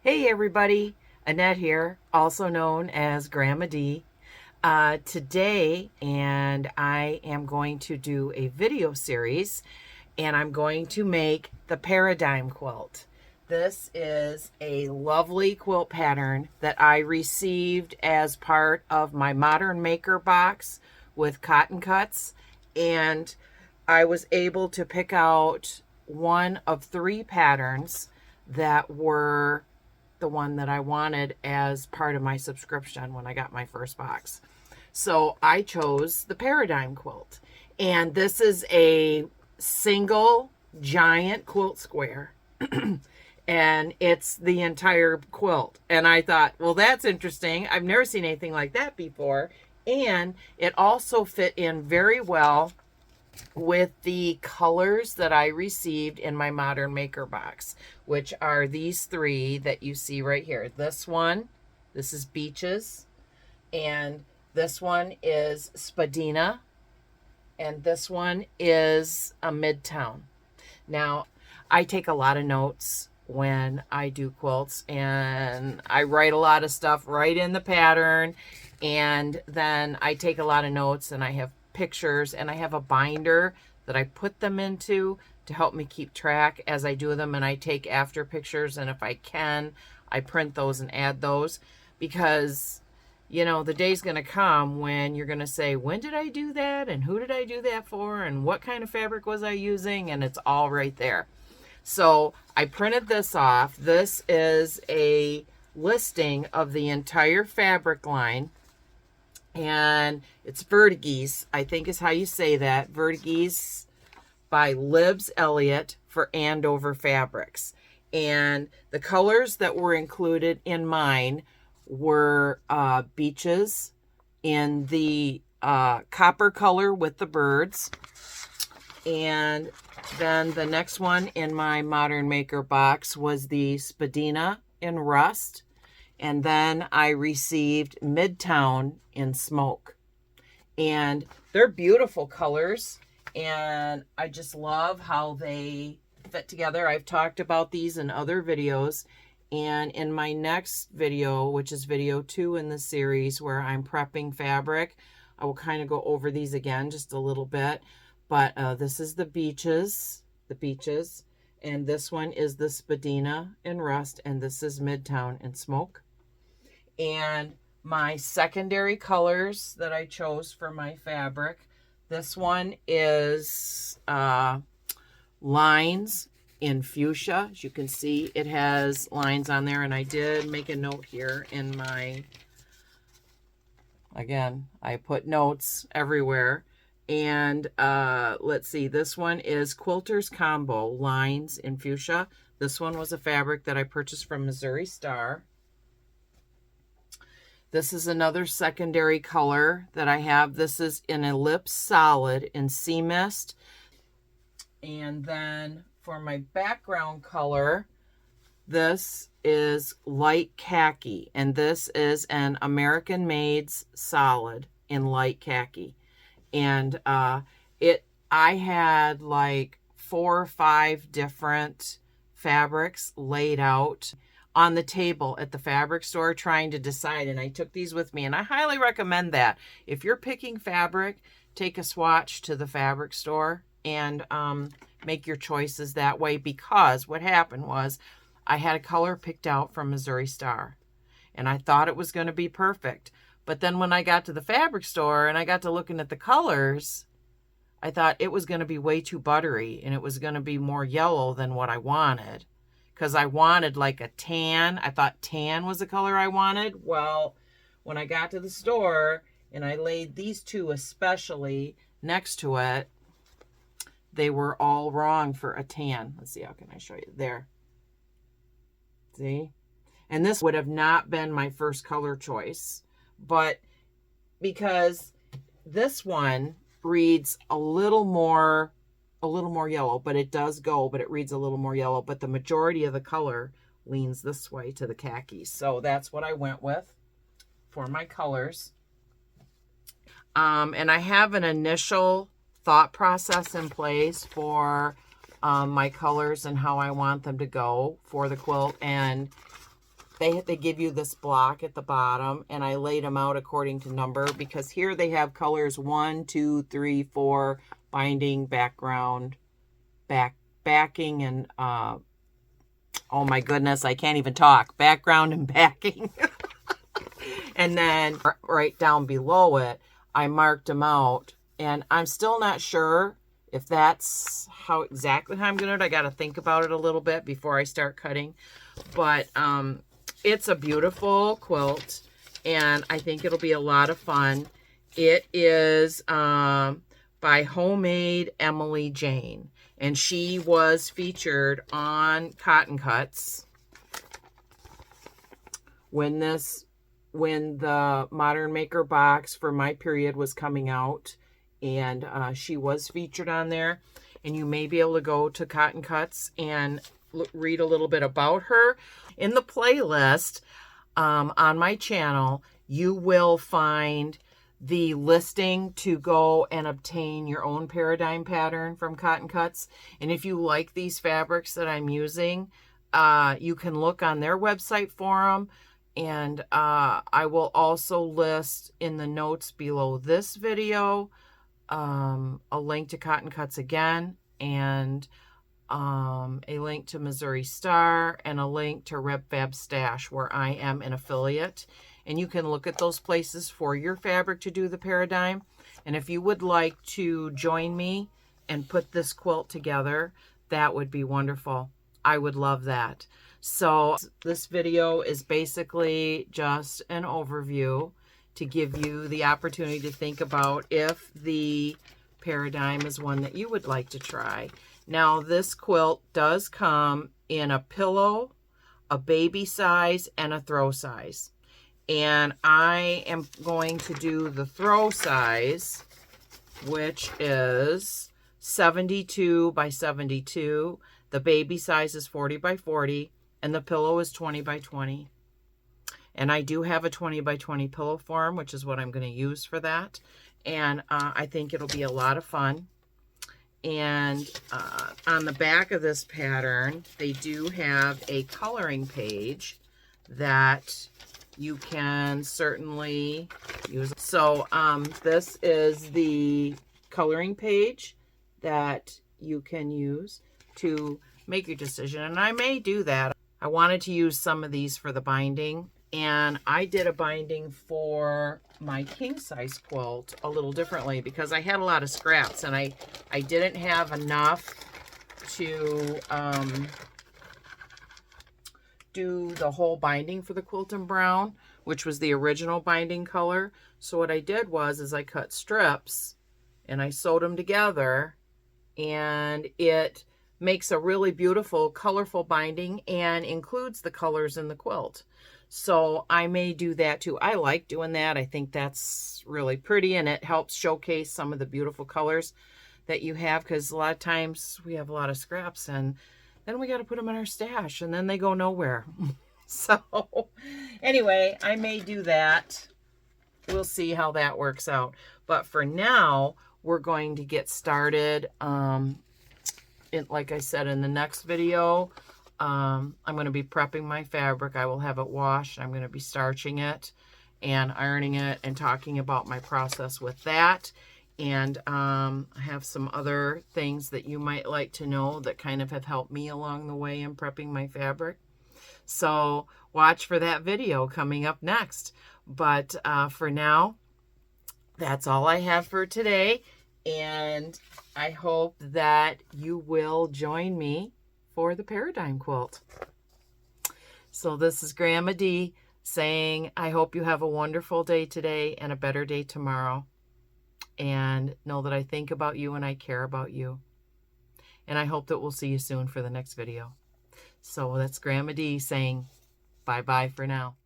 Hey everybody, Annette here, also known as Grandma D. Today, and I am going to do a video series, and I'm going to make the Paradigm Quilt. This is a lovely quilt pattern that I received as part of my Modern Maker box with cotton cuts, and I was able to pick out one of three patterns that were the one that I wanted as part of my subscription when I got my first box. So I chose the Paradigm Quilt. And this is a single giant quilt square. And it's the entire quilt. And I thought, well, that's interesting. I've never seen anything like that before. And it also fit in very well with the colors that I received in my Modern Maker box, which are these three that you see right here. This one, this is Beaches, and this one is Spadina, and this one is a Midtown. Now, I take a lot of notes when I do quilts, and I write a lot of stuff right in the pattern, and then I take a lot of notes, and I have pictures, and I have a binder that I put them into to help me keep track as I do them, and I take after pictures, and if I can, I print those and add those, because you know the day's going to come when you're going to say, when did I do that, and who did I do that for, and what kind of fabric was I using, and it's all right there. So I printed this off. This is a listing of the entire fabric line, and it's Vertiges, I think is how you say that. Vertiges by Libs Elliott for Andover Fabrics. And the colors that were included in mine were Beaches in the copper color with the birds. And then the next one in my Modern Maker box was the Spadina in Rust. And then I received Midtown in Smoke. And they're beautiful colors. And I just love how they fit together. I've talked about these in other videos. And in my next video, which is video 2 in the series, where I'm prepping fabric, I will kind of go over these again just a little bit. But this is the Beaches. And this one is the Spadina in Rust. And this is Midtown in Smoke. And my secondary colors that I chose for my fabric, this one is Lines in Fuchsia. As you can see, it has lines on there, and I did make a note here in my, again, I put notes everywhere. And let's see, this one is Quilter's Combo, Lines in Fuchsia. This one was a fabric that I purchased from Missouri Star. This is another secondary color that I have. This is in Ellipse Solid in Sea Mist. And then for my background color, this is Light Khaki. And this is an American Maids Solid in Light Khaki. And I had like 4 or 5 different fabrics laid out on the table at the fabric store trying to decide, and I took these with me, and I highly recommend that. If you're picking fabric, take a swatch to the fabric store and make your choices that way, because what happened was I had a color picked out from Missouri Star, and I thought it was going to be perfect. But then when I got to the fabric store and I got to looking at the colors, I thought it was going to be way too buttery, and it was going to be more yellow than what I wanted. Because I wanted like a tan. I thought tan was the color I wanted. Well, when I got to the store and I laid these two especially next to it, they were all wrong for a tan. Let's see, how can I show you? There. See? And this would have not been my first color choice. But because this one reads a little more yellow, but it does go, but it reads a little more yellow, but the majority of the color leans this way to the khaki. So that's what I went with for my colors. And I have an initial thought process in place for my colors and how I want them to go for the quilt. And they give you this block at the bottom, and I laid them out according to number, because here they have colors 1, 2, 3, 4, binding, background, backing, and oh my goodness, I can't even talk. Background and backing. And then right down below it, I marked them out, and I'm still not sure if that's exactly how I'm going to do it. I got to think about it a little bit before I start cutting. But it's a beautiful quilt, and I think it'll be a lot of fun. It is by Homemade Emily Jane, and she was featured on Cotton Cuts when the Modern Maker box for my period was coming out, and she was featured on there. And you may be able to go to Cotton Cuts and read a little bit about her. In the playlist on my channel, you will find the listing to go and obtain your own paradigm pattern from Cotton Cuts. And if you like these fabrics that I'm using, you can look on their website for them. And I will also list in the notes below this video a link to Cotton Cuts again, and a link to Missouri Star, and a link to Reb Fab Stash, where I am an affiliate. And you can look at those places for your fabric to do the paradigm. And if you would like to join me and put this quilt together, that would be wonderful. I would love that. So this video is basically just an overview to give you the opportunity to think about if the paradigm is one that you would like to try. Now, this quilt does come in a pillow, a baby size, and a throw size. And I am going to do the throw size, which is 72 by 72. The baby size is 40 by 40. And the pillow is 20 by 20. And I do have a 20 by 20 pillow form, which is what I'm going to use for that. And I think it'll be a lot of fun. And on the back of this pattern, they do have a coloring page that you can certainly use. So this is the coloring page that you can use to make your decision. And I may do that. I wanted to use some of these for the binding, and I did a binding for my king size quilt a little differently because I had a lot of scraps, and I didn't have enough to do the whole binding for the quilt in brown, which was the original binding color. So what I did was I cut strips and I sewed them together, and it makes a really beautiful, colorful binding and includes the colors in the quilt. So I may do that too. I like doing that. I think that's really pretty, and it helps showcase some of the beautiful colors that you have, because a lot of times we have a lot of scraps and then we got to put them in our stash and then they go nowhere. So anyway, I may do that. We'll see how that works out. But for now, we're going to get started. Like I said, in the next video, I'm going to be prepping my fabric. I will have it washed. I'm going to be starching it and ironing it and talking about my process with that. And I have some other things that you might like to know that kind of have helped me along the way in prepping my fabric. So watch for that video coming up next. But for now, that's all I have for today. And I hope that you will join me for the Paradigm Quilt. So this is Grandma D saying, I hope you have a wonderful day today and a better day tomorrow. And know that I think about you and I care about you. And I hope that we'll see you soon for the next video. So that's Grandma D saying bye-bye for now.